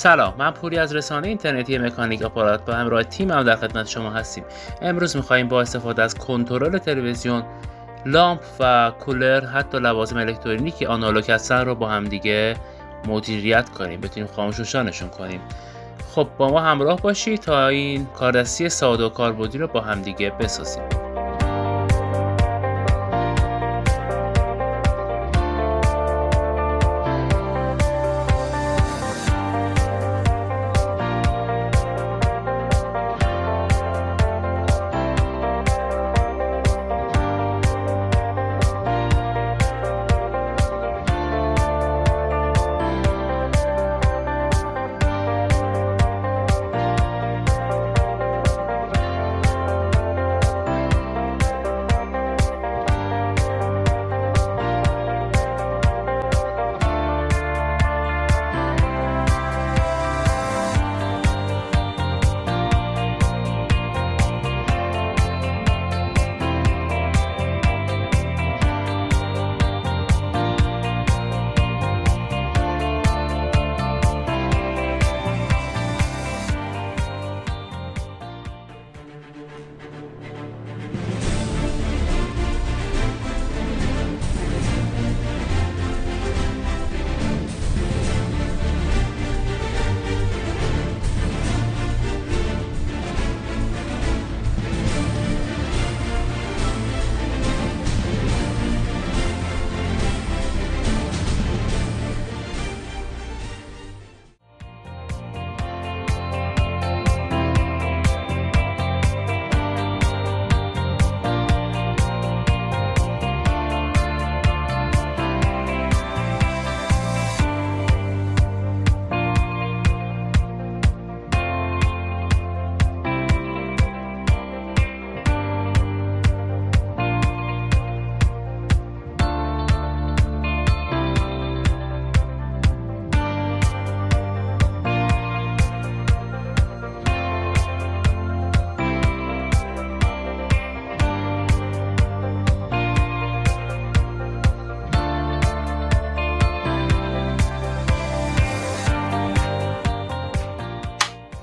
سلام، من پوری از رسانه اینترنتی مکانیک آپارات با همراه تیمم در خدمت شما هستیم. امروز می‌خوایم با استفاده از کنترل تلویزیون، لامپ و کولر، حتی لوازم الکترونیکی آنالوگ هستن رو با هم دیگه مدیریت کنیم، بتونیم خاموش روشنشون کنیم. خب با ما همراه باشید تا این کاردستی ساده و کاربردی رو با هم دیگه بسازیم.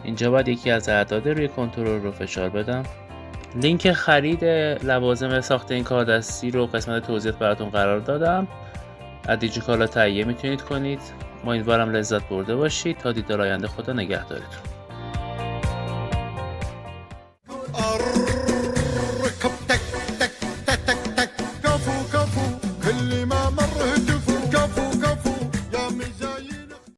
اینجا باید یکی از اعداد روی کنترل رو فشار بدم. لینک خرید لوازم ساخت این کاردستی رو قسمت توضیحات براتون قرار دادم. از دیجیکالا تهیه میتونید کنید. امیدوارم لذت برده باشید. تا دیدار آینده، خدا نگهدارتون.